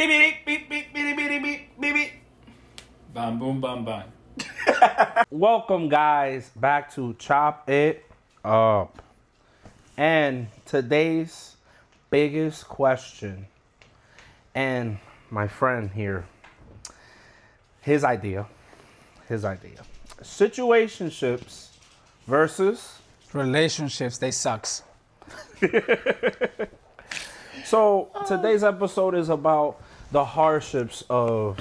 beep, beep, beep, beep, beep, beep, beep, beep. Bam, boom, bam, bam. Welcome, guys, back to Chop It Up. And today's biggest question, and my friend here, his idea. Situationships versus Relationships, they sucks. So today's episode is about the hardships of,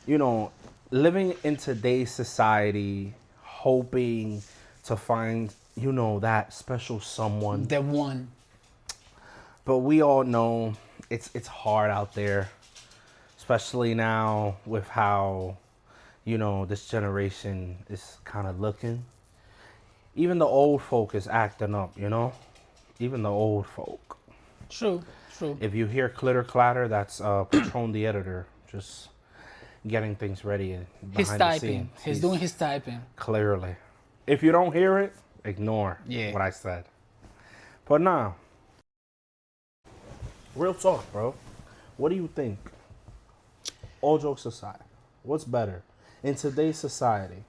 living in today's society, hoping to find, that special someone. The one. But we all know it's hard out there, especially now with how, this generation is kind of looking. Even the old folk is acting up, Even the old folk. True. If you hear clitter clatter, that's Patron the editor, just getting things ready behind He's the typing. scenes. He's doing his typing. Clearly. If you don't hear it, ignore what I said. But nah. Real talk, bro. What do you think? All jokes aside, what's better? In today's society,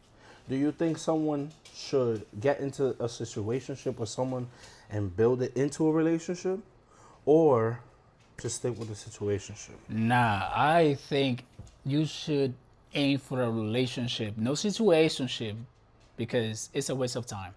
do you think someone should get into a situationship with someone and build it into a relationship? Or just stick with the situationship? Nah, I think you should aim for a relationship, no situationship, because it's a waste of time.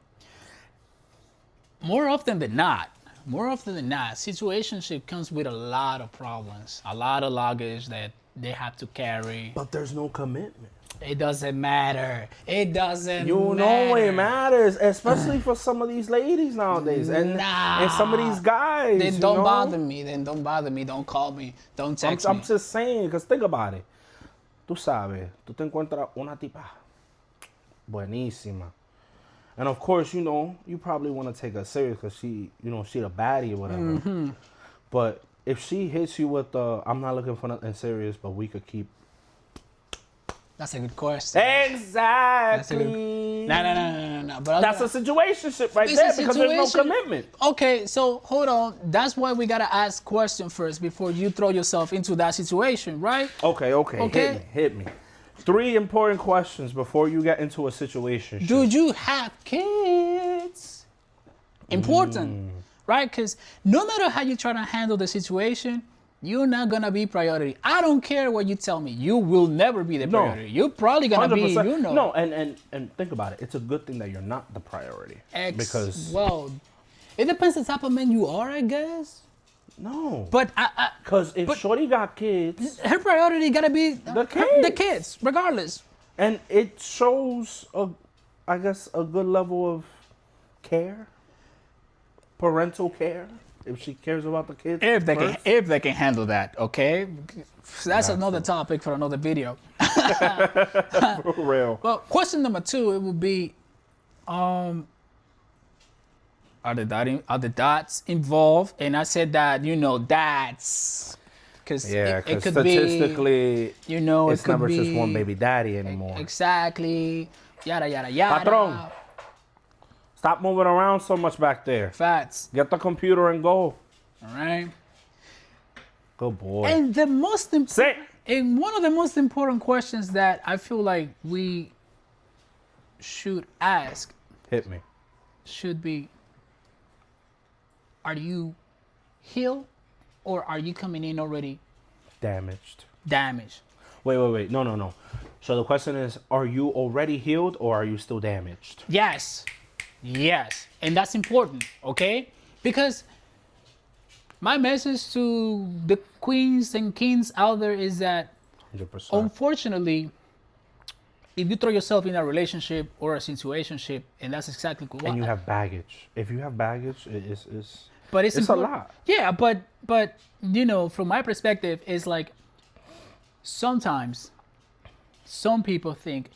More often than not, situationship comes with a lot of problems, a lot of luggage that they have to carry. But there's no commitment. It doesn't matter. It doesn't You matter. know it matters, especially for some of these ladies nowadays, and some of these guys. Then don't bother me. Don't call me. Don't text I'm me. just saying, because think about it. Tú sabes, tú te encuentras una tipa buenísima. And of course, you probably want to take her serious because she a baddie or whatever. Mm-hmm. But if she hits you with I'm not looking for nothing serious, but we could keep. That's a good question. Exactly. No. But that's a situationship right there because there's no commitment. Okay, so hold on. That's why we gotta ask question first before you throw yourself into that situation, right? Okay. Hit me. 3 important questions before you get into a situation. Do you have kids? Important, right? Because no matter how you try to handle the situation, you're not gonna be priority. I don't care what you tell me. You will never be the priority. You're probably gonna 100%. be, No, and think about it. It's a good thing that you're not the priority. Because it depends the type of man you are, I guess. No. But because if Shorty got kids, her priority gotta be the kids, regardless. And it shows a good level of care, parental care. If she cares about the kids, if they can handle that, okay. That's another topic for another video. For real. Well, question number 2, it would be, are the dots involved? And I said that dots, because it could statistically, be, it's it could never be, just one baby daddy anymore. Exactly. Yada yada yada. Patron. Stop moving around so much back there. Facts. Get the computer and go. All right. Good boy. And the most Sit. And one of the most important questions that I feel like we should ask. Hit me. Should be, are you healed or are you coming in already Damaged. Wait. No. So the question is, are you already healed or are you still damaged? Yes. And that's important, okay? Because my message to the queens and kings out there is that 100%. Unfortunately, if you throw yourself in a relationship or a situationship, and that's exactly what. And you have baggage. If you have baggage, it's a lot. Yeah, but from my perspective, it's like sometimes some people think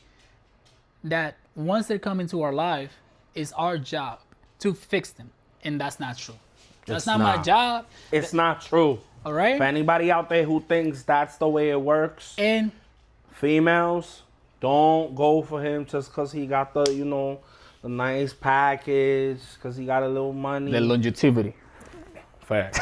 that once they come into our life, it's our job to fix them, and that's not true. That's not my job. It's not true. All right. For anybody out there who thinks that's the way it works, and females, don't go for him just because he got the the nice package, because he got a little money. The longevity. Facts.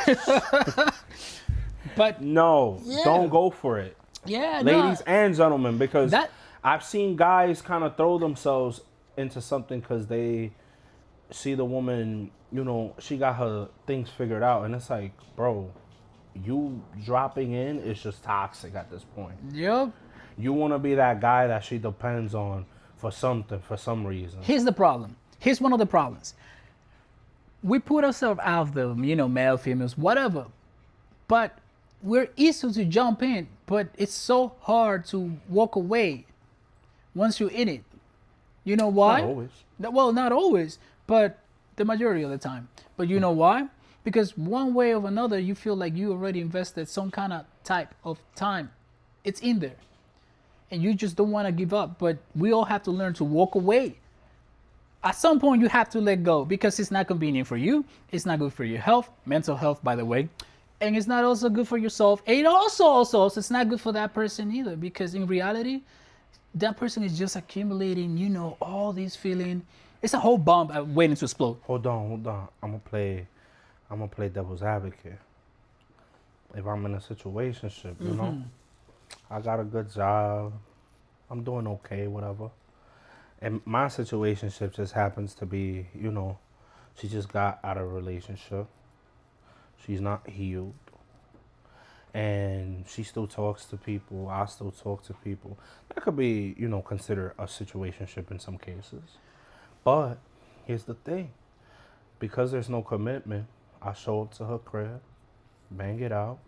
But no, Yeah. don't go for it. yeah, Ladies and gentlemen, because That- I've seen guys kind of throw themselves into something because they see the woman, she got her things figured out, and it's like, bro, you dropping in is just toxic at this point. Yep. You want to be that guy that she depends on for something, for some reason. Here's the problem. Here's one of the problems. We put ourselves out there, male, females, whatever. But we're easy to jump in, but it's so hard to walk away once you're in it. You know why? Not always. Well, not always, but the majority of the time. But you know why? Because one way or another, you feel like you already invested some kind of type of time. It's in there. And you just don't want to give up. But we all have to learn to walk away. At some point, you have to let go because it's not convenient for you. It's not good for your health, mental health, by the way. And it's not also good for yourself. And also, it's not good for that person either. Because in reality, that person is just accumulating, all these feelings. It's a whole bomb waiting to explode. Hold on. I'm gonna play devil's advocate. If I'm in a situationship, I got a good job. I'm doing okay, whatever. And my situationship just happens to be, she just got out of a relationship. She's not healed. And she still talks to people. I still talk to people. That could be, considered a situationship in some cases. But here's the thing. Because there's no commitment, I show up to her crib, bang it out,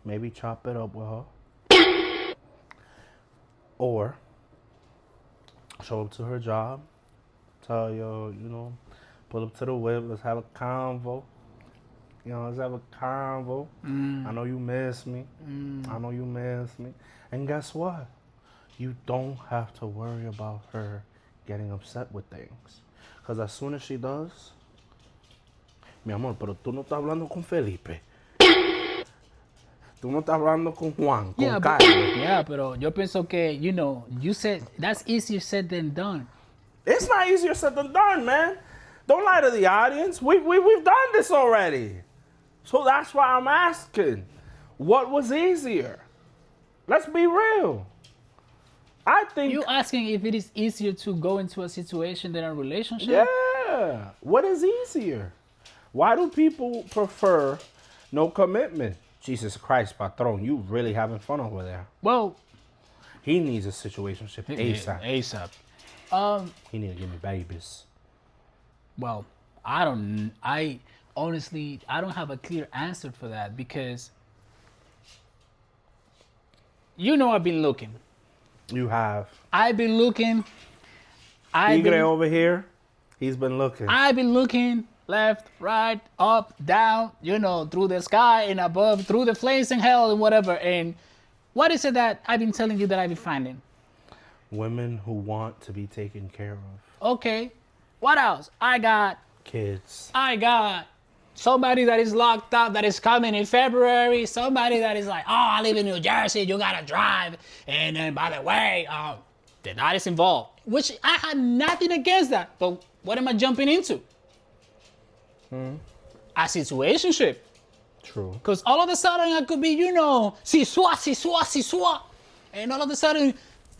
maybe chop it up with her. Or show up to her job, tell her, pull up to the whip, let's have a convo. Let's have a convo. I know you miss me. I know you miss me. And guess what? You don't have to worry about her getting upset with things. Because as soon as she does, mi amor, pero tú no estás hablando con Felipe. Tú no estás hablando con Juan, con Carlos. Yeah, pero yo pienso que, you said that's easier said than done. It's not easier said than done, man. Don't lie to the audience. We've done this already. So that's why I'm asking. What was easier? Let's be real. I think... You asking if it is easier to go into a situation than a relationship? Yeah. What is easier? Why do people prefer no commitment? Jesus Christ, patron, you really having fun over there. Well... He needs a situationship ASAP. ASAP. He need to give me babies. Well, honestly, I don't have a clear answer for that because I've been looking. You have. I've been looking. Tigre over here, he's been looking. I've been looking left, right, up, down, through the sky and above, through the flames and hell and whatever. And what is it that I've been telling you that I've been finding? Women who want to be taken care of. Okay. What else? I got kids. I got somebody that is locked up that is coming in February. Somebody that is like, I live in New Jersey. You gotta drive. And then, by the way, that is involved. Which I had nothing against that. But what am I jumping into? A situationship. True. Because all of a sudden I could be, si-swa. And all of a sudden,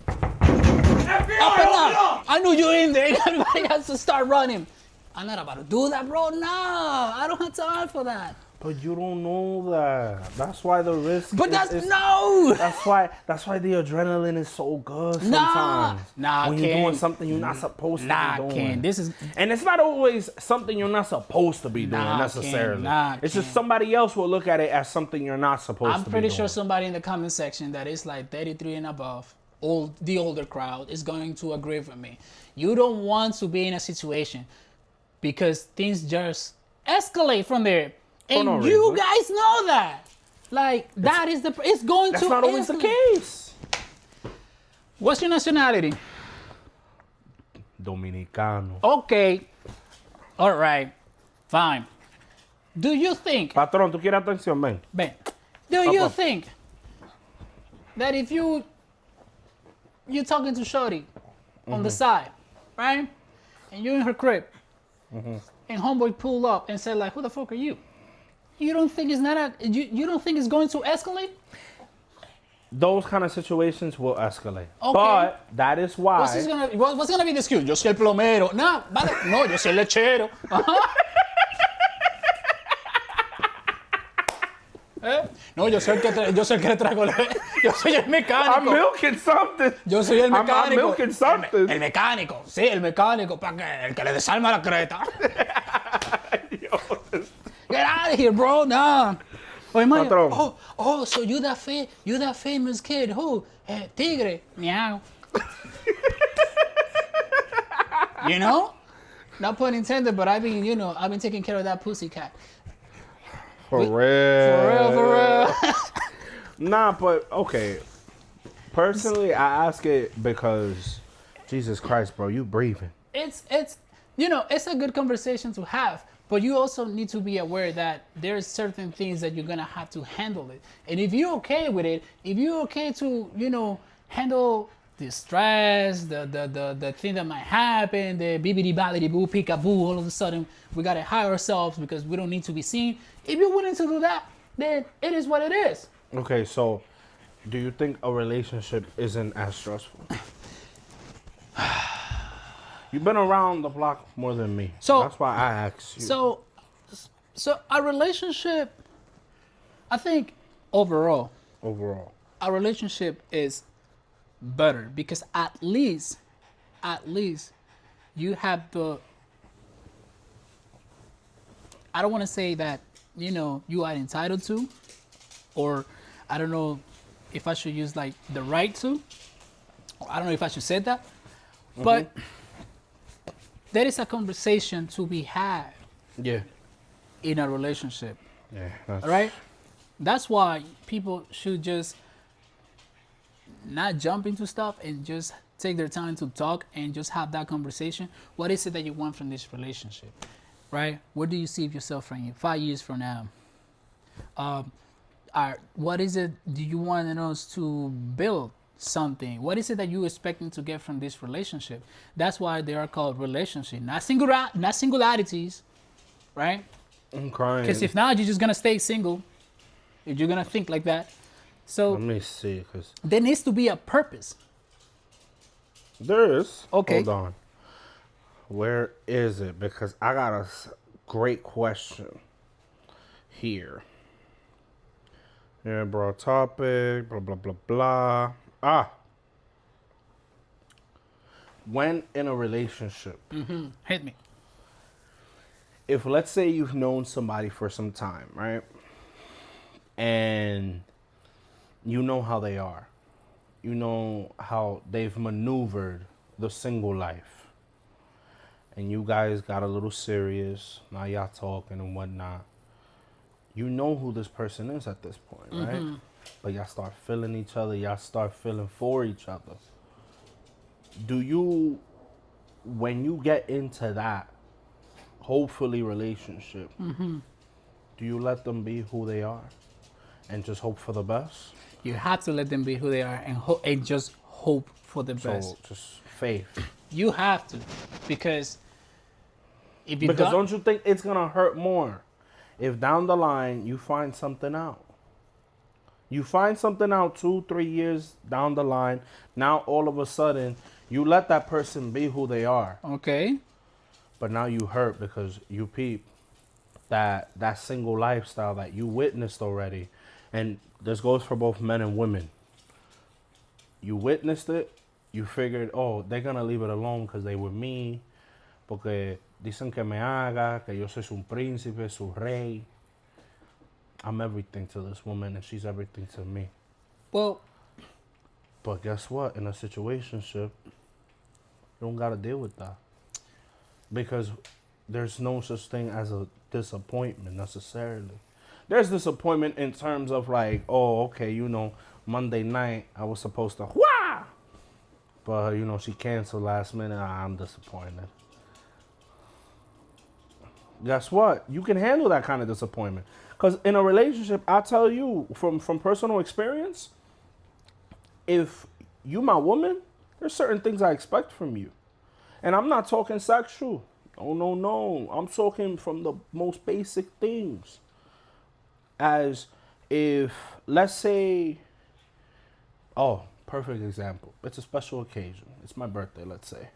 up and up. I knew you were in there. Everybody has to start running. I'm not about to do that, bro. No, I don't have time for that. But you don't know that. That's why the risk. But no. That's why the adrenaline is so good sometimes. Nah, when you're doing something you're not supposed to be doing. Ken, and it's not always something you're not supposed to be doing necessarily. It's just somebody else will look at it as something you're not supposed to be doing. I'm pretty sure somebody in the comment section that is like 33 and above, the older crowd, is going to agree with me. You don't want to be in a situation because things just escalate from there. And you guys know that. Like, it's going to That's not always the case. What's your nationality? Dominicano. Okay. All right. Fine. Do you think... Patrón, ¿tú quieres atención? Ven. Ben, do you think that if you're talking to Shorty on the side, right? And you're in her crib, and homeboy pull up and say like, who the fuck are you? You don't think it's not you don't think it's going to escalate? Those kind of situations will escalate. Okay. But that is why. What's gonna be the excuse? Yo soy el plomero. No, vale. No, yo soy el lechero. No, yo soy el que le traigo yo soy el mecánico. I'm milking something. Yo soy el mecánico. I'm milking something. El mecánico, sí, el mecánico, el que le desarma la creta. Get out of here, bro. Nah. Oye, Mario, so you that famous kid. Who? Tigre. Meow. You know? Not pun intended, but I've been taking care of that pussycat. For real. For real. Nah, but okay. Personally, I ask it because, Jesus Christ, bro, you breathing. It's a good conversation to have, but you also need to be aware that there's certain things that you're gonna have to handle it. And if you're okay with it, if you're okay to, handle the stress, the thing that might happen, the bibbidi bobbidi boo peekaboo, all of a sudden we gotta hide ourselves because we don't need to be seen. If you're willing to do that, then it is what it is. Okay, so do you think a relationship isn't as stressful? You've been around the block more than me. So that's why I asked you. So a relationship, I think overall, a relationship is better because at least you have the, I don't want to say that, you are entitled to, or I don't know if I should use like the right to, or I don't know if I should say that, but there is a conversation to be had. Yeah. In a relationship. Yeah. Right? That's why people should just not jump into stuff and just take their time to talk and just have that conversation. What is it that you want from this relationship? Right? Where do you see yourself from 5 years from now? What is it do you want us to build? Something. What is it that you're expecting to get from this relationship? That's why they are called relationships, not singularities, right? I'm crying. Because if not, you're just gonna stay single. If you're gonna think like that, so let me see. Cause there needs to be a purpose. There is. Okay. Hold on. Where is it? Because I got a great question here. Yeah, broad topic. Blah blah blah blah. When in a relationship, Hit me. if let's say you've known somebody for some time, right? And you know how they are. You know how they've maneuvered the single life. And you guys got a little serious. Now y'all talking and whatnot. You know who this person is at this point, right? But y'all start feeling each other. Y'all start feeling for each other. Do you, when you get into that, hopefully relationship, do you let them be who they are and just hope for the best? You have to let them be who they are and just hope for the best. So just faith. You have to, because if you don't you think it's gonna hurt more if down the line you find something out? You find something out 2-3 years down the line. Now all of a sudden you let that person be who they are. Okay. But now you hurt because you peep that single lifestyle that you witnessed already. And this goes for both men and women. You witnessed it. You figured, oh, they're going to leave it alone because they were me. Porque dicen que me haga, que yo soy su príncipe, su rey. I'm everything to this woman and she's everything to me. Well, but guess what? In a situationship, you don't got to deal with that. Because there's no such thing as a disappointment necessarily. There's disappointment in terms of like, oh, okay, Monday night I was supposed to, wah! But, she canceled last minute. I'm disappointed. Guess what? You can handle that kind of disappointment. Because in a relationship, I tell you from personal experience, if you my woman, there's certain things I expect from you. And I'm not talking sexual. Oh, no. I'm talking from the most basic things. as if, let's say, oh, perfect example. It's a special occasion. It's my birthday, let's say.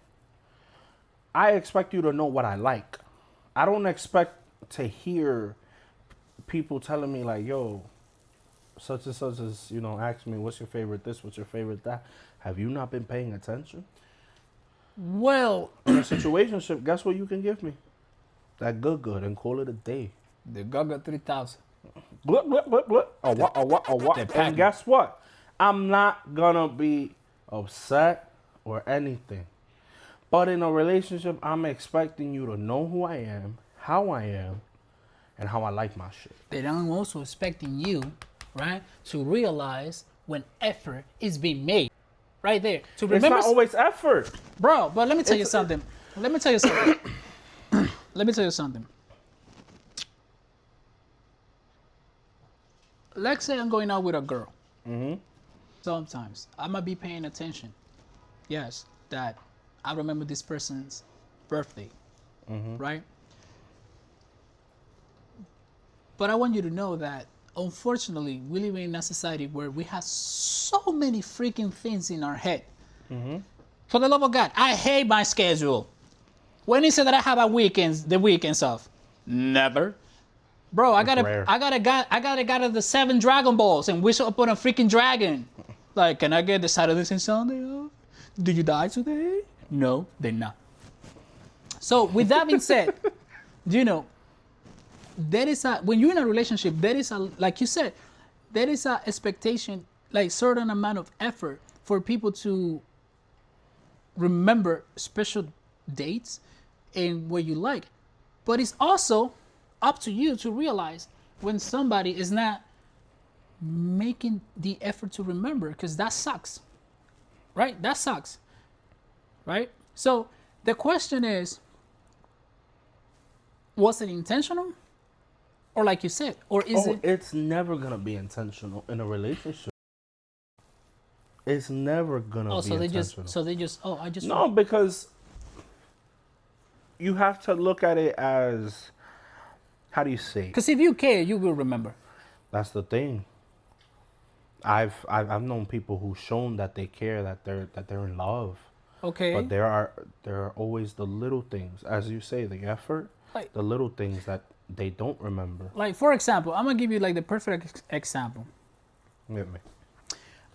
I expect you to know what I like. I don't expect to hear people telling me like, yo, such and such as, ask me, what's your favorite this, what's your favorite that. Have you not been paying attention? Well, In a situationship, guess what you can give me? That good and call it a day. the Gaga 3000. Blah, blah, blah, blah. And guess what? I'm not gonna be upset or anything. But in a relationship, I'm expecting you to know who I am, how I am, and how I like my shit. But I'm also expecting you, right, to realize when effort is being made. Right there. To remember. It's not always effort. Bro, but let me tell you something. Let me tell you something. Let me tell you something. Let's say I'm going out with a girl. Mm-hmm. Sometimes I might be paying attention. Yes, that I remember this person's birthday, right? But I want you to know that, unfortunately, we live in a society where we have so many freaking things in our head. For the love of God, I hate my schedule. When is it that I have the weekends off? Never. Bro, I got a guy of the 7 Dragon Balls and wish upon a freaking dragon. Like, can I get the Saturdays and Sunday off? Do you die today? No, they're not. So with that being said, there is when you're in a relationship, there is like you said, there is a expectation, like certain amount of effort for people to remember special dates and what you like. But it's also up to you to realize when somebody is not making the effort to remember, because that sucks, right? That sucks, right? So the question is, was it intentional? Or like you said, or is it? It's never going to be intentional in a relationship. It's never going to be intentional. No, because you have to look at it as, how do you say? Because if you care, you will remember. That's the thing. I've known people who've shown that they care, that they're in love. Okay. But there are always the little things, as you say, the effort, like, the little things that they don't remember. Like, for example, I'm gonna give you like the perfect example. Get me.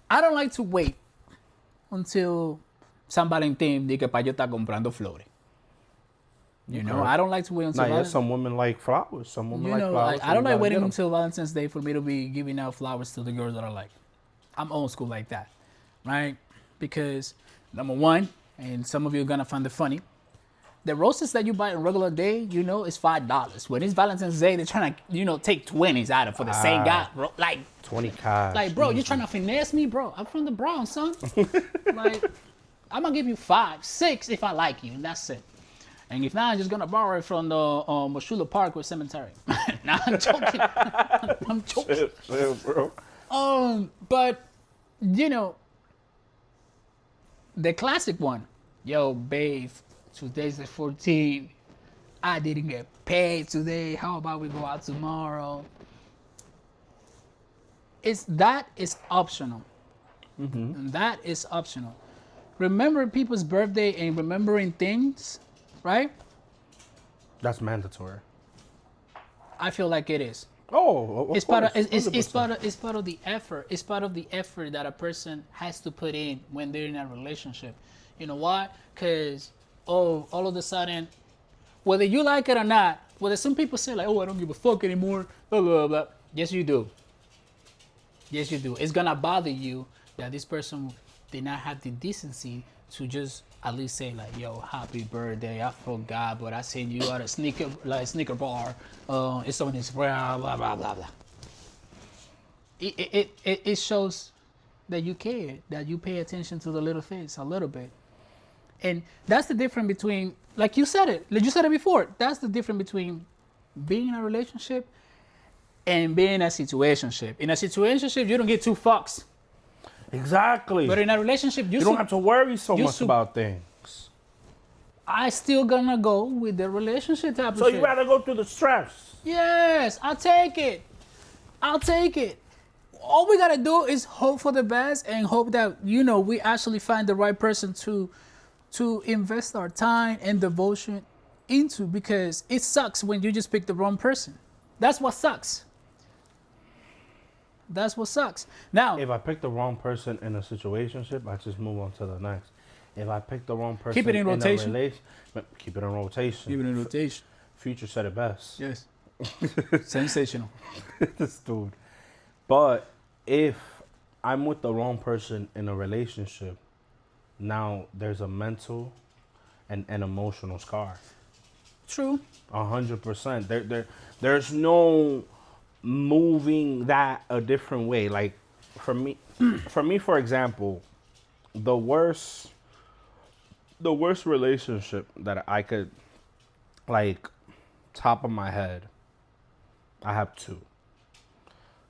I don't like to wait until San Valentín diga pa yo estar comprando flores. You know, I don't like to wait until. Some women like flowers. Some women like flowers. I don't like waiting until Valentine's Day for me to be giving out flowers to the girls that I like. I'm old school like that, right? Because number one, and some of you are gonna find it funny, the roses that you buy on a regular day, is $5. When it's Valentine's Day, they're trying to, take 20s out of for the same guy. Like 20 cash. Like, bro, you're trying to finesse me, bro. I'm from the Bronx, son. Like, I'm gonna give you 5, 6 if I like you, and that's it. And if not, I'm just gonna borrow it from the Moshula Park or Cemetery. Nah, I'm joking. I'm joking. Shit, bro. But the classic one. Yo, babe, today's the 14th. I didn't get paid today. How about we go out tomorrow? That is optional. That is optional. Remembering people's birthday and remembering things, right? That's mandatory. I feel like it is. Oh, it's part of the effort. It's part of the effort that a person has to put in when they're in a relationship. You know why? Because all of a sudden, whether you like it or not, whether some people say like, oh, I don't give a fuck anymore, blah blah blah. Yes, you do. Yes, you do. It's gonna bother you that this person did not have the decency to just at least say like, yo, happy birthday, I forgot, but I seen you at a sneaker bar. It's on his blah blah blah blah blah. It shows that you care, that you pay attention to the little things a little bit. And that's the difference between, like you said it before, that's the difference between being in a relationship and being in a situationship. In a situationship, you don't get 2 fucks. Exactly. But in a relationship, you don't have to worry so much about things. I still gonna go with the relationship type of shit. So you rather go through the stress? Yes, I take it. I'll take it. All we gotta do is hope for the best and hope that we actually find the right person to invest our time and devotion into, because it sucks when you just pick the wrong person. That's what sucks. That's what sucks. Now, If I pick the wrong person in a situationship, I just move on to the next. If I pick the wrong person keep it in a rotation. relation, keep it in rotation. Keep it in rotation. Future said it best. Yes. Sensational. This dude. But if I'm with the wrong person in a relationship, now there's a mental and an emotional scar. True. 100%. There's no moving that a different way. Like for me, for example, the worst relationship that I could, like, top of my head, I have two.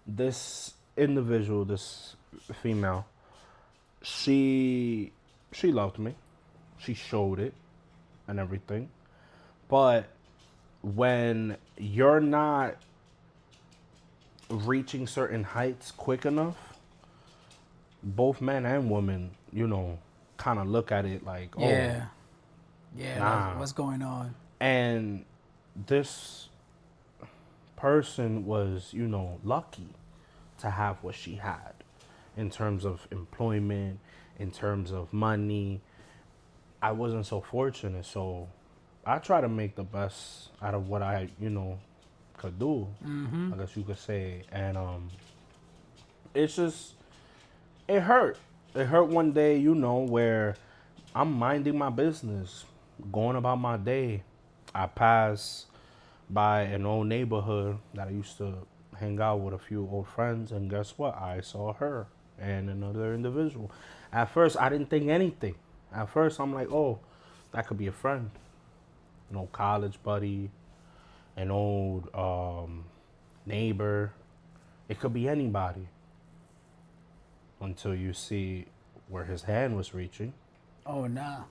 This individual, this female, she loved me. She showed it and everything. But when you're not reaching certain heights quick enough, both men and women, kind of look at it like, oh, Yeah. nah. What's going on? And this person was, lucky to have what she had in terms of employment, in terms of money. I wasn't so fortunate, so I try to make the best out of what I, could do. I guess you could say. And it's just, it hurt. It hurt one day, where I'm minding my business, going about my day. I pass by an old neighborhood that I used to hang out with a few old friends, and guess what? I saw her and another individual. At first, I didn't think anything. At first, I'm like, oh, that could be a friend. An old college buddy, an old neighbor. It could be anybody. Until you see where his hand was reaching. Oh, nah.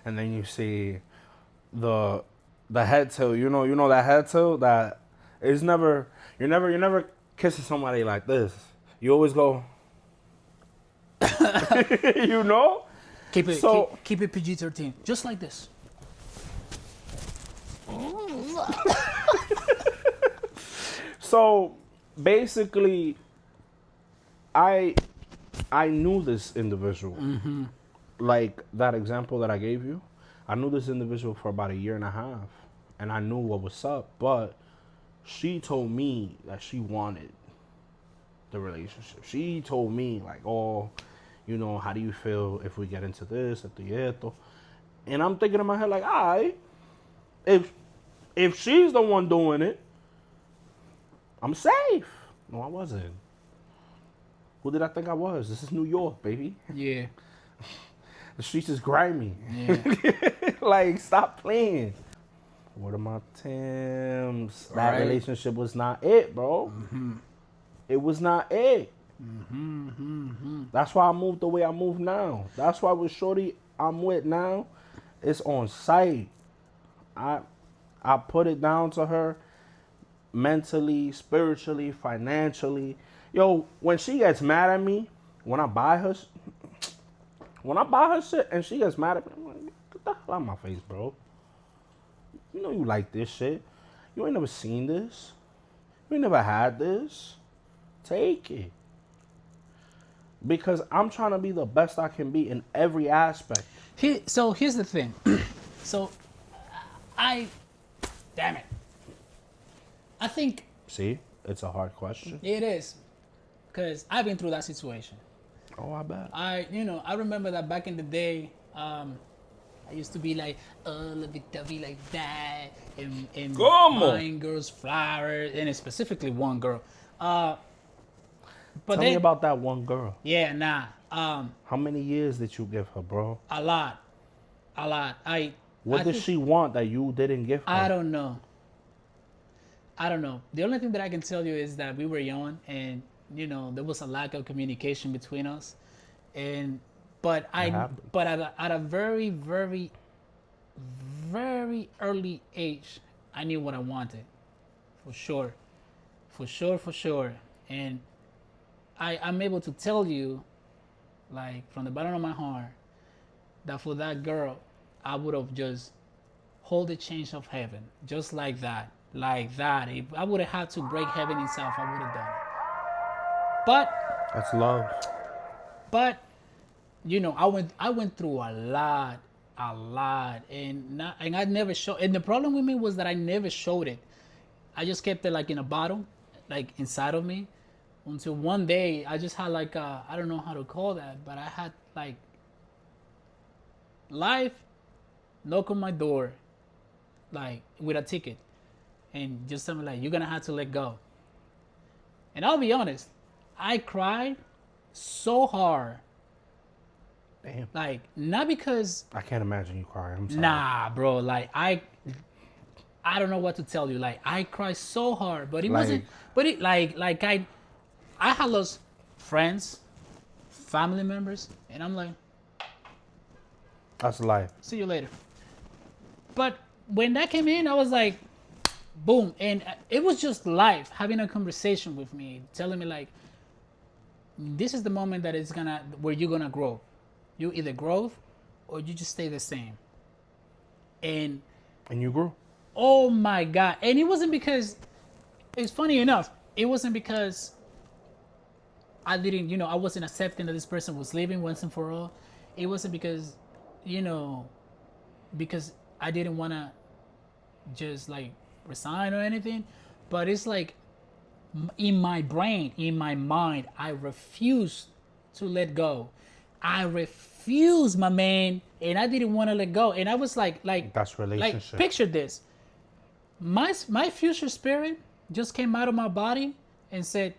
And then you see the head tilt. You know that head tilt that is never, you're never kissing somebody like this. You always go, Keep it So- keep it PG-13. Just like this. So basically, I knew this individual. Like that example that I gave you, I knew this individual for about 1.5 years, and I knew what was up. But she told me that she wanted the relationship. She told me like, oh, how do you feel if we get into this, at the esto? And I'm thinking in my head like, if she's the one doing it, I'm safe. No, I wasn't. Who did I think I was? This is New York, baby. Yeah. The streets is grimy. Yeah. Like, stop playing. What are my Timbs? That Right. relationship was not it, bro. It was not it. That's why I moved the way I move now. That's why with Shorty I'm with now, it's on site. I put it down to her mentally, spiritually, financially. Yo, when she gets mad at me, when I buy her shit and she gets mad at me, I'm like, get the hell out of my face, bro. You know you like this shit. You ain't never seen this. You ain't never had this. Take it. Because I'm trying to be the best I can be in every aspect. So here's the thing. So damn it. I think See? It's a hard question. it is, because I've been through that situation. Oh, I bet. I remember that back in the day, I used to be like, oh, lovey-dovey like that, and ¿Cómo? buying girls flowers, and specifically one girl. But Tell me about that one girl. Yeah, nah. How many years did you give her, bro? A lot. What did she want that you didn't give her? I don't know. The only thing that I can tell you is that we were young, and there was a lack of communication between us, but at a very, very, very early age, I knew what I wanted, for sure. For sure, for sure. And I'm able to tell you, like from the bottom of my heart, that for that girl, I would have just hold the change of heaven, just like that, like that. If I would have had to break heaven itself, I would have done it. That's love. But you know, I went through a lot, and I never showed. And the problem with me was that I never showed it. I just kept it like in a bottle, like inside of me, until one day I just had like I don't know how to call that, but I had like life knock on my door, like with a ticket, and just something like, you're gonna have to let go. And I'll be honest, I cried so hard. Damn. Like, not because, I can't imagine you crying. I'm sorry. nah, bro, like I don't know what to tell you. Like, I cried so hard, but it Like- wasn't, but it like I had lost friends, family members, and I'm like, That's life. see you later. But when that came in, I was like, boom. And it was just life having a conversation with me, telling me like, this is the moment that it's gonna, where you're gonna grow. You either grow or you just stay the same. And And you grew. oh my God. And it wasn't because, it's funny enough, it wasn't because I didn't, you know, I wasn't accepting that this person was leaving once and for all. It wasn't because, you know, because I didn't want to just like resign or anything. But it's like in my brain, in my mind, I refused to let go. I refused, my man, and I didn't want to let go. And I was like That's relationship. like picture this. My future spirit just came out of my body and said,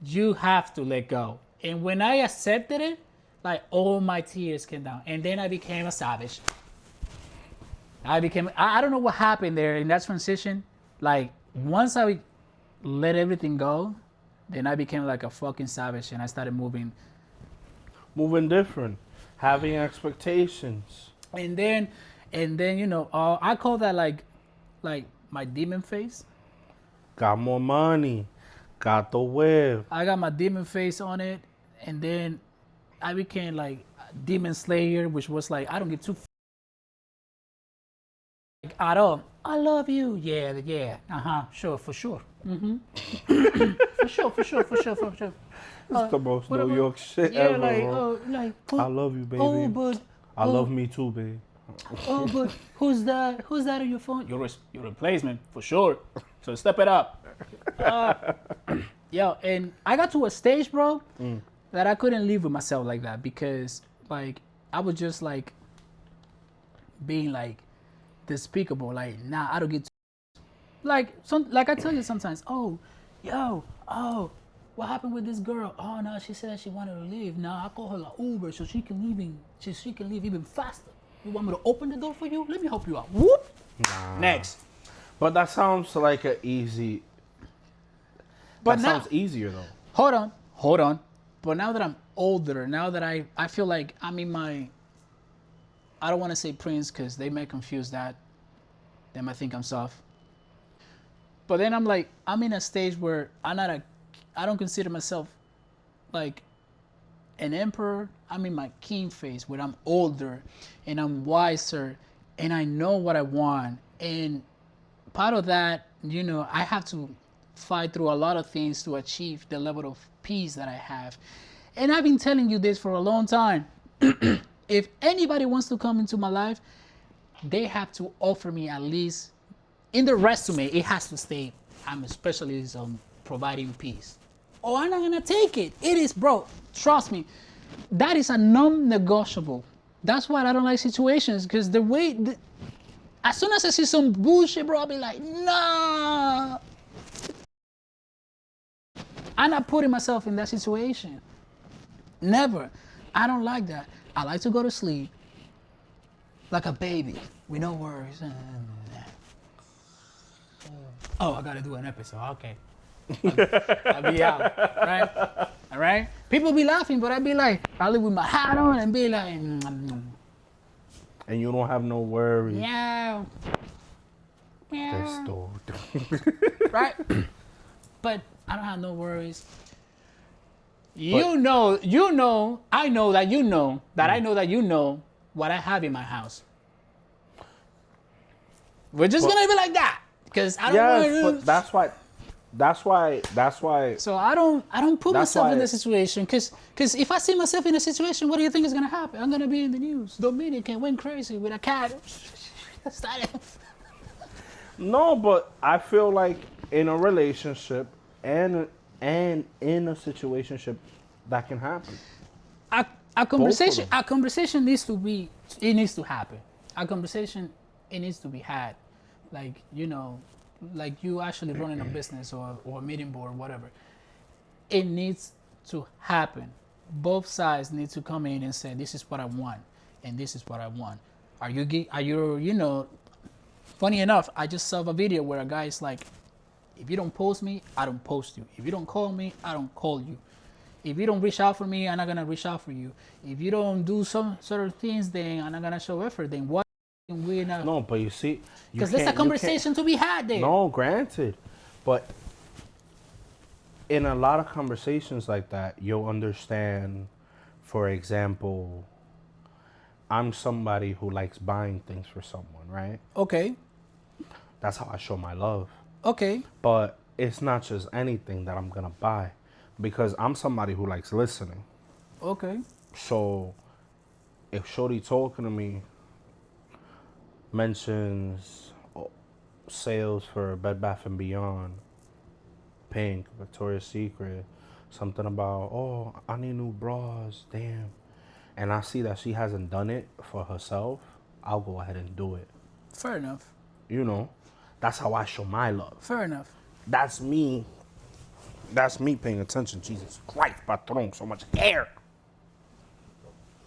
you have to let go. And when I accepted it, like all my tears came down. And then I became a savage. I don't know what happened there in that transition. Like once I let everything go, then I became like a fucking savage and I started moving. Moving different. Having expectations. And then you know, I call that like my demon face. Got more money. Got the whip. I got my demon face on it, and then I became like demon slayer, which was like I don't give two at all. I love you, yeah, sure, for sure, for sure. It's the most what New about- York shit Yeah, ever, like bro. like I love you, baby. oh, but I love me too, babe. oh, but who's that? Who's that on your phone? Your replacement for sure. So step it up. Yo, and I got to a stage, bro, that I couldn't live with myself like that because, like, I was just like being like despicable. Like, nah, I don't get. Like I tell you sometimes. Oh, what happened with this girl? Oh no, she said she wanted to leave. Now I call her like Uber so she can leave even faster. You want me to open the door for you? Let me help you out. Whoop. Nah. Next. But that sounds like a easy. But That now, sounds easier though. hold on. But now that I'm older, now that I feel like I'm in my, I don't want to say prince because they might confuse that. They might think I'm soft. But then I'm like, I'm in a stage where I don't consider myself like an emperor. I'm in my king phase where I'm older and I'm wiser and I know what I want. And part of that, you know, I have to fight through a lot of things to achieve the level of peace that I have. And I've been telling you this for a long time. If anybody wants to come into my life, they have to offer me at least, in the resume, it has to stay, I'm a specialist on providing peace. Oh, I'm not gonna take it. It is, bro, trust me. That is a non-negotiable. That's why I don't like situations, because as soon as I see some bullshit, bro, I'll be like, nah. I'm not putting myself in that situation. Never. I don't like that. I like to go to sleep like a baby with no worries. Oh, I gotta do an episode. Okay. I'll be out. Right? All right? People be laughing, but I be like, I live with my hat on and be like, And you don't have no worries. yeah. This meow, dude. right? But I don't have no worries. But- You know, I know that you know that I know that you know what I have in my house. We're just But- gonna be like that because I don't Yes, want but that's why. So I don't put That's myself in why- the situation because if I see myself in a situation, what do you think is gonna happen? I'm gonna be in the news. Dominican went crazy with a cat. No, but I feel like in a relationship and in a situationship that can happen. Our conversation, them. needs to be. It needs to happen. Our conversation, it needs to be had. Like like you actually running a business or a meeting board, whatever. It needs to happen. Both sides need to come in and say, "This is what I want, and this is what I want." Are you? Funny enough, I just saw a video where a guy is like, "If you don't post me, I don't post you. If you don't call me, I don't call you. If you don't reach out for me, I'm not gonna reach out for you. If you don't do some sort of things, then I'm not gonna show effort. Then what? We're not." No, but you see, Because there's a conversation to be had there. No, granted, but in a lot of conversations like that, you'll understand. For example, I'm somebody who likes buying things for someone, right? Okay. That's how I show my love. Okay. But it's not just anything that I'm gonna buy, because I'm somebody who likes listening. Okay. So if Shorty talking to me mentions sales for Bed Bath and Beyond, Pink, Victoria's Secret, something about, oh, I need new bras, damn, and I see that she hasn't done it for herself, I'll go ahead and do it. Fair enough. That's how I show my love. Fair enough. That's me paying attention. Jesus Christ, patron, so much air.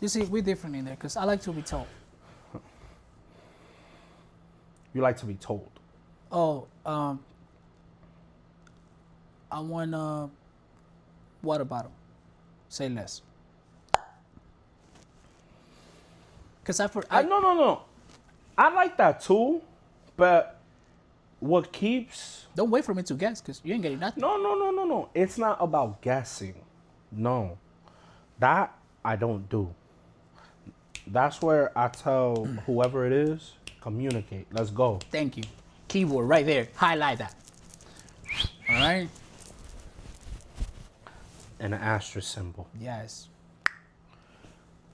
You see, we're different in there because I like to be told. You like to be told. Oh, I want a water bottle. Say less. Because No. I like that too, but what keeps... Don't wait for me to guess because you ain't getting nothing. No. It's not about guessing. No. That I don't do. That's where I tell whoever it is, communicate. Let's go. Thank you. Keyword right there. Highlight that. All right? And an asterisk symbol. Yes.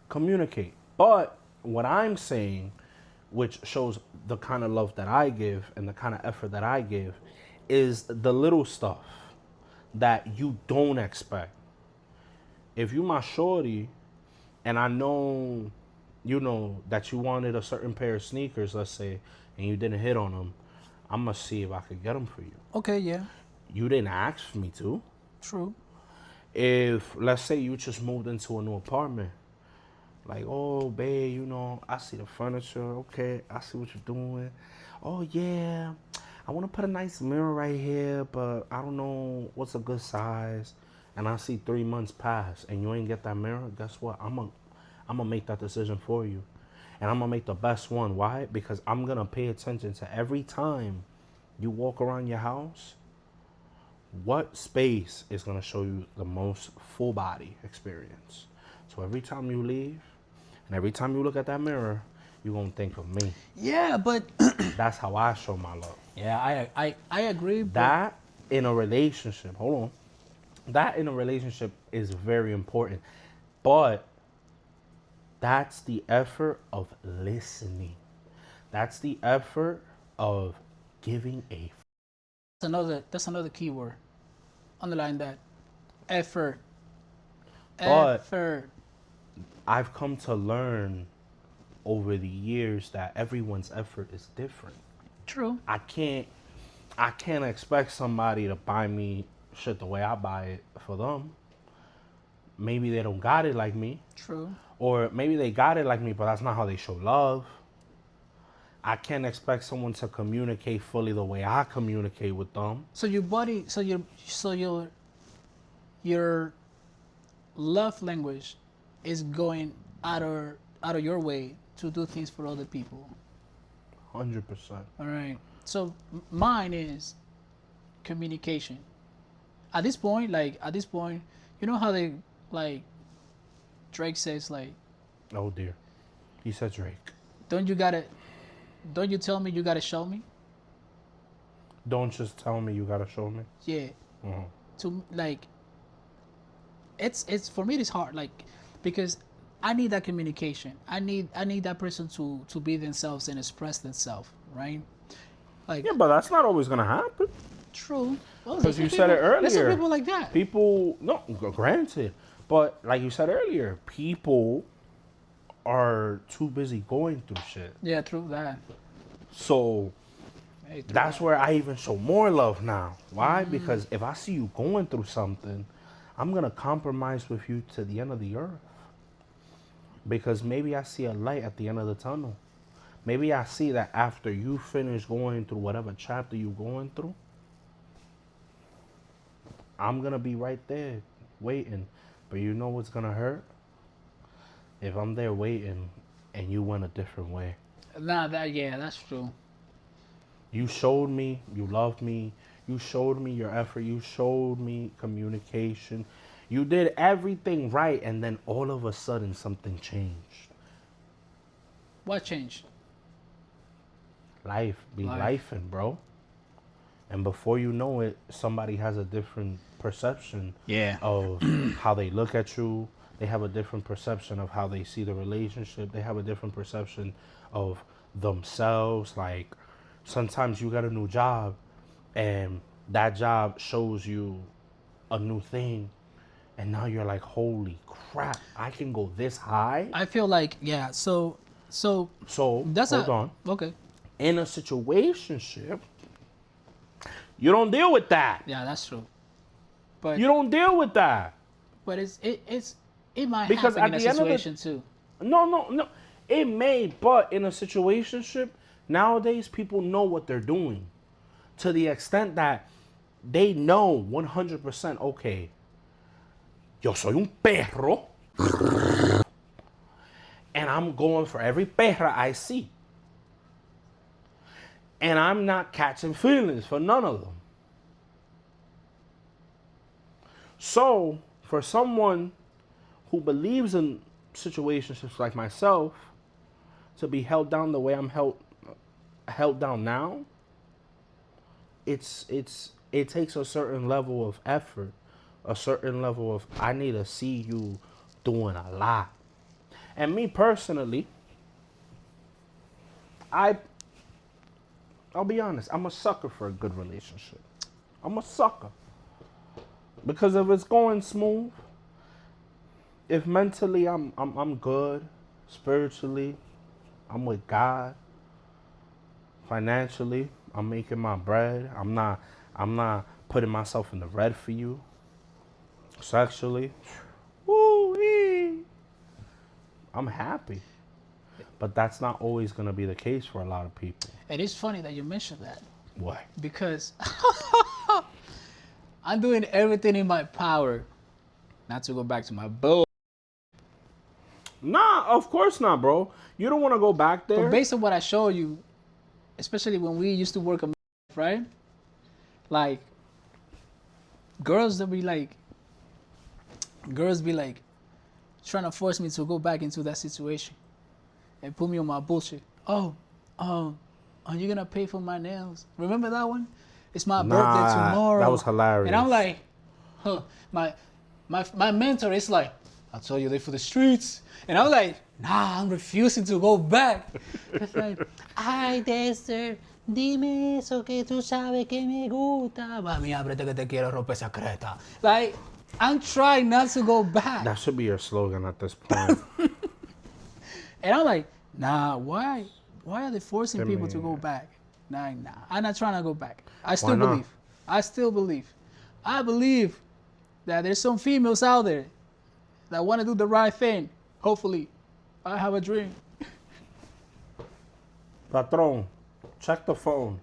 Communicate. But what I'm saying, which shows the kind of love that I give and the kind of effort that I give, is the little stuff that you don't expect. If you my shorty and I know, that you wanted a certain pair of sneakers, let's say, and you didn't hit on them, I'm going to see if I could get them for you. Okay, yeah. You didn't ask for me to. True. If, let's say, you just moved into a new apartment, like, oh, babe, I see the furniture. Okay, I see what you're doing. Oh, yeah, I want to put a nice mirror right here, but I don't know what's a good size. And I see 3 months pass and you ain't get that mirror. Guess what? I'm gonna make that decision for you. And I'm going to make the best one. Why? Because I'm going to pay attention to every time you walk around your house, what space is going to show you the most full body experience. So every time you leave and every time you look at that mirror, you're going to think of me. Yeah, but... That's how I show my love. Yeah, I agree. But... That in a relationship, that in a relationship is very important. But that's the effort of listening. That's the effort of giving a... That's another keyword. Underline that. Effort. But effort. I've come to learn over the years that everyone's effort is different. True. I can't expect somebody to buy me shit the way I buy it for them. Maybe they don't got it like me. True. Or maybe they got it like me, but that's not how they show love. I can't expect someone to communicate fully the way I communicate with them. So your love language is going out of your way to do things for other people. 100%. All right. So mine is communication. At this point, you know how they like Drake says like, Oh dear. He said Drake. don't you gotta, don't you tell me you gotta show me? Don't just tell me, you gotta show me. Yeah. Mm-hmm. To like, it's for me it's hard like because I need that communication. I need that person to be themselves and express themselves, right? Like Yeah, but that's not always gonna happen. true. Well, Because you said it earlier. There's some people like that. People, no, granted. But like you said earlier, people are too busy going through shit. Yeah, true that. So Hey, true that's that. where I even show more love now. Why? Because if I see you going through something, I'm going to compromise with you to the end of the earth. Because maybe I see a light at the end of the tunnel. Maybe I see that after you finish going through whatever chapter you're going through, I'm going to be right there waiting. But you know what's going to hurt? If I'm there waiting and you went a different way. Nah, that's true. You showed me you loved me. You showed me your effort. You showed me communication. You did everything right, and then all of a sudden something changed. What changed? Life be lifing, bro. And before you know it, somebody has a different perception of how they look at you. They have a different perception of how they see the relationship. They have a different perception of themselves. Like, sometimes you got a new job, and that job shows you a new thing. And now you're like, holy crap, I can go this high? I feel like, yeah, so So, that's hold on. Okay. In a situationship, you don't deal with that. Yeah, that's true. But You don't deal with that. but it might Because happen at in the a end of the- situation too. No. It may, but in a situationship, nowadays people know what they're doing. To the extent that they know 100%, okay, yo soy un perro, and I'm going for every perra I see. And I'm not catching feelings for none of them. So, for someone who believes in situationships like myself, to be held down the way I'm held down now, it takes a certain level of effort, a certain level of I need to see you doing a lot. And me personally, I'll be honest, I'm a sucker for a good relationship. I'm a sucker. Because if it's going smooth, if mentally I'm good, spiritually, I'm with God, financially, I'm making my bread. I'm not putting myself in the red for you. Sexually, woo-wee, I'm happy. But that's not always gonna be the case for a lot of people. And it's funny that you mentioned that Why? because I'm doing everything in my power not to go back to my bull. Nah, of course not, bro. You don't want to go back there. But based on what I showed you, especially when we used to work, right? Like, girls be like, trying to force me to go back into that situation and put me on my bullshit. Oh, are you gonna pay for my nails? Remember that one? It's my birthday tomorrow. That was hilarious. And I'm like, huh, my mentor is like, I'll tell you they for the streets. And I'm like, nah, I'm refusing to go back. It's like, ay, Dexter, dime eso que tú sabes que me gusta. Mami, ábrete que te quiero romper esa creta. Like, I'm trying not to go back. That should be your slogan at this point. And I'm like, nah, why are they forcing people to go back? Nah, I'm not trying to go back. I still believe. I believe that there's some females out there that want to do the right thing. Hopefully, I have a dream. Patron, check the phone.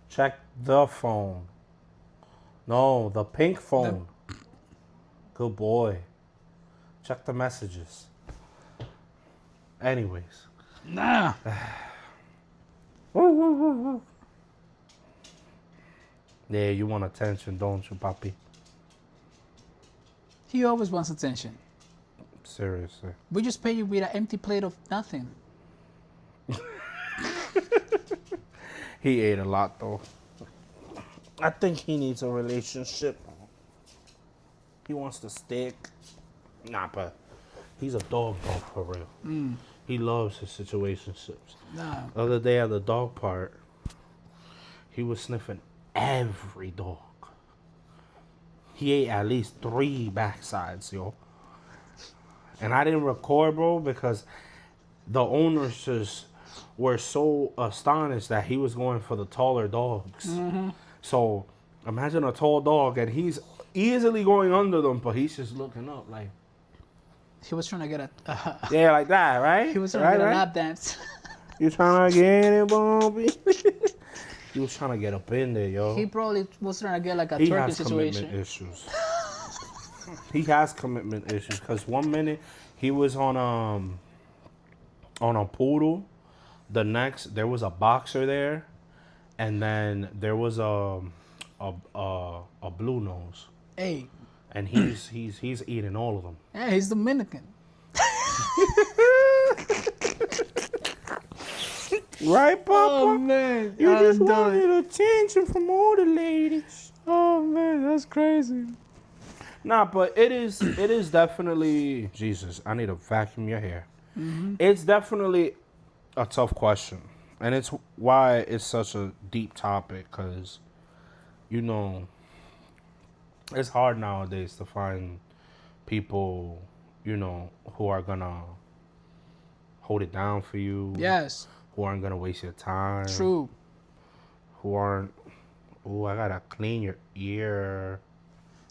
Check the phone. No, the pink phone. Good boy. Check the messages. Anyways, Nah. Yeah, you want attention, don't you, papi? He always wants attention. Seriously. We just pay you with an empty plate of nothing. He ate a lot, though. I think he needs a relationship. He wants to stick. Nah, but he's a dog, though, for real. He loves his situationships. Nah. The other day at the dog park, he was sniffing every dog. He ate at least 3 backsides, yo. And I didn't record, bro, because the owners just were so astonished that he was going for the taller dogs. So imagine a tall dog and he's easily going under them, but he's just looking up like. He was trying to get a. Yeah, like that, right? He was trying to get a lap dance. You trying to get it, Bobby? He was trying to get up in there, yo. He probably was trying to get like a He turkey has situation. commitment issues. He has commitment issues because one minute he was on a poodle, the next there was a boxer there, and then there was a blue nose, Hey, and he's eating all of them. yeah, he's Dominican. Right, Papa? Oh man, You just I'm done. wanted attention from all the ladies. Oh man, that's crazy. Nah, but it is definitely Jesus. I need to vacuum your hair. It's definitely a tough question, and it's why it's such a deep topic. Cause, you know, it's hard nowadays to find people, you know, who are gonna hold it down for you. Yes, Who aren't gonna waste your time. true. Who aren't. Oh, I gotta clean your ear.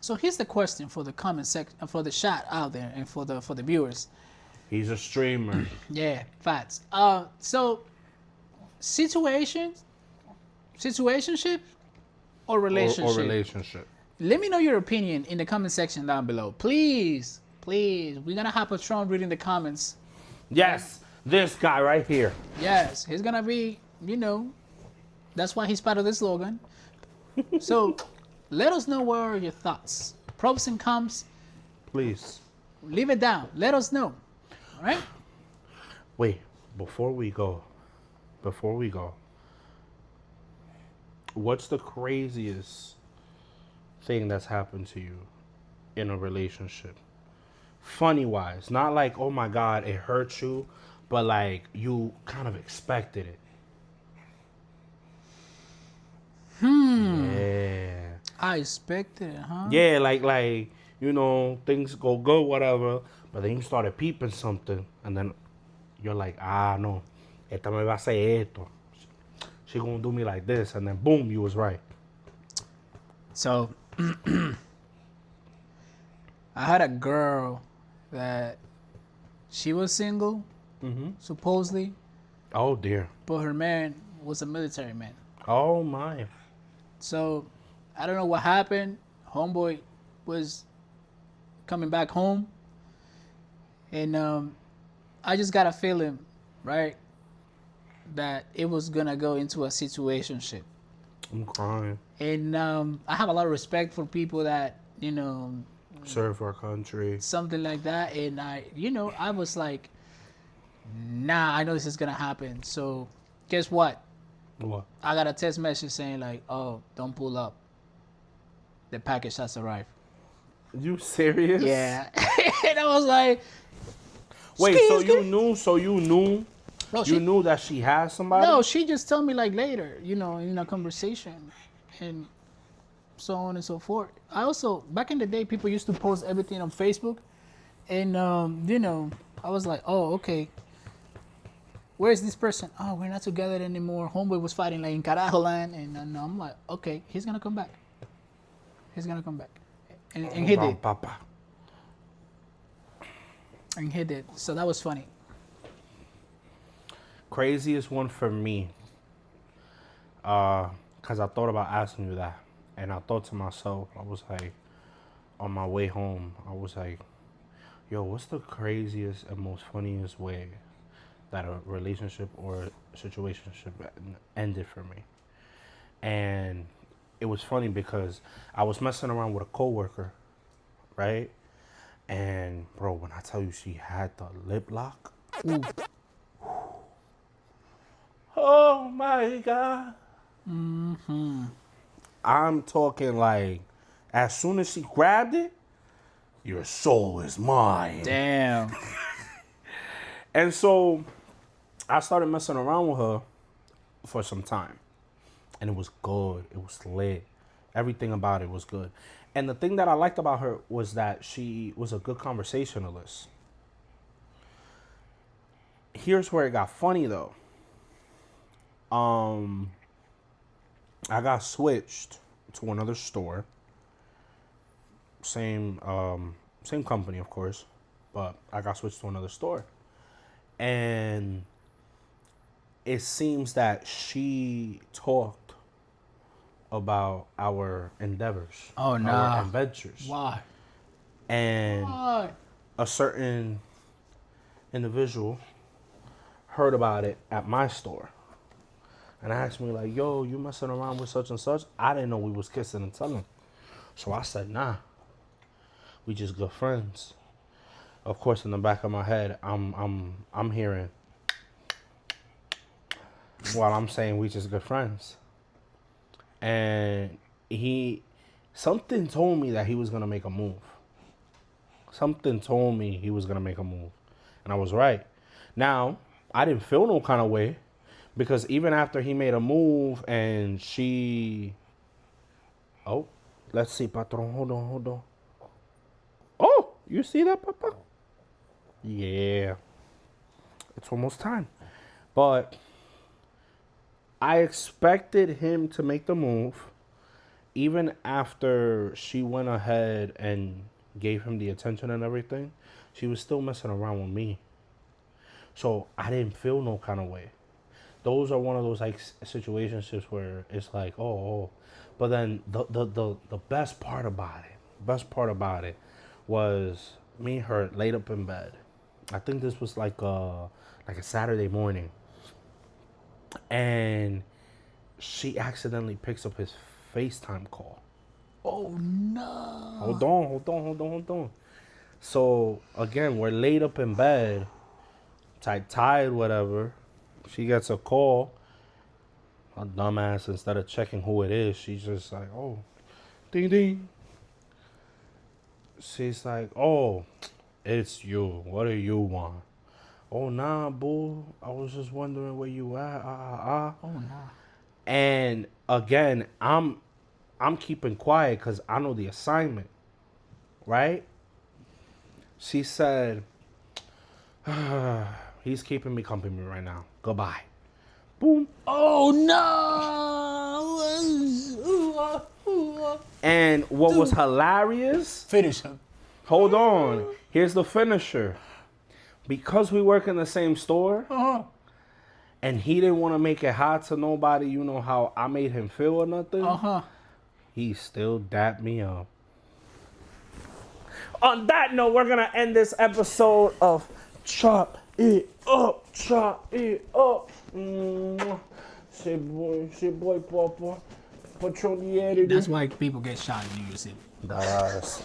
So here's the question for the comment section, for the chat out there, and for the viewers. He's a streamer. Yeah, facts. So situationship, or relationship. Or relationship. Let me know your opinion in the comment section down below, please. Please, we're gonna have Patron reading the comments. Yes, this guy right here. Yes, he's gonna be, you know, that's why he's part of this slogan. So, let us know what are your thoughts, pros and cons. Please. Leave it down. Let us know. All right. Wait, before we go, what's the craziest thing that's happened to you in a relationship? Funny wise, not like, oh my God, it hurt you, but like you kind of expected it. Yeah. I expected it, huh? Yeah, like you know, things go good, whatever, but then you started peeping something, and then you're like, no, esta me va a hacer esto. She gonna do me like this, and then boom, you was right. So, I had a girl that she was single, supposedly, Oh dear. but her man was a military man. Oh my. So, I don't know what happened. Homeboy was coming back home, and I just got a feeling, right, that it was gonna go into a situationship. I'm crying. And I have a lot of respect for people that, you know, Serve our country. something like that. And I was like, nah, I know this is gonna happen. So guess what? What? I got a text message saying like, oh, don't pull up. The package has arrived. You serious? Yeah. And I was like, Wait, "Excuse so you knew No, you knew that she had somebody? No, she just told me like later, you know, in a conversation and so on and so forth. I also, back in the day, people used to post everything on Facebook. And, you know, I was like, oh, okay. Where's this person? Oh, we're not together anymore. Homeboy was fighting like in Carajo land. And I'm like, okay, he's going to come back. He's going to come back. And he did. Papa. And he did. So that was funny. Craziest one for me. Because I thought about asking you that. And I thought to myself, I was like, on my way home, I was like, yo, what's the craziest and most funniest way that a relationship or situationship ended for me. And it was funny because I was messing around with a coworker, right? And bro, when I tell you she had the lip lock, Ooh. oh my God. Mm-hmm. I'm talking like, as soon as she grabbed it, your soul is mine. Damn. And so I started messing around with her for some time. And it was good. It was lit. Everything about it was good. And the thing that I liked about her was that she was a good conversationalist. Here's where it got funny though. I got switched to another store. Same company, of course, but I got switched to another store. And it seems that she talked about our endeavors, Oh, our nah. adventures. Why? And Why? a certain individual heard about it at my store and asked me like, yo, you messing around with such and such? I didn't know we was kissing and telling. So I said, nah, we just good friends. Of course, in the back of my head, I'm hearing while I'm saying we just good friends. And something told me that he was gonna make a move. Something told me he was gonna make a move. And I was right. Now, I didn't feel no kind of way because even after he made a move and she... Oh, let's see, patron. Hold on. Oh, you see that, Papa? Yeah. It's almost time. But I expected him to make the move even after she went ahead and gave him the attention and everything. She was still messing around with me. So I didn't feel no kind of way. Those are one of those like situationships where it's like, oh. But then the best part about it was me and her laid up in bed. I think this was like a Saturday morning. And she accidentally picks up his FaceTime call. Oh, no. Hold on. So again, we're laid up in bed, tired, whatever. She gets a call. A dumbass, instead of checking who it is, she's just like, oh, ding ding. She's like, oh, it's you. What do you want? Oh, nah, boo. I was just wondering where you at. Oh, nah. And again, I'm keeping quiet because I know the assignment, right? She said, he's keeping me company right now. Goodbye. Boom. Oh, no. And what was hilarious? Finish him. Hold on. Here's the finisher. Because we work in the same store, Uh-huh. and he didn't want to make it hot to nobody, you know how I made him feel or nothing? Uh-huh. He still dapped me up. On that note, we're going to end this episode of Chop It Up. Shit boy, Papa. Patron the editor. That's why people get shot in New York City. That ass.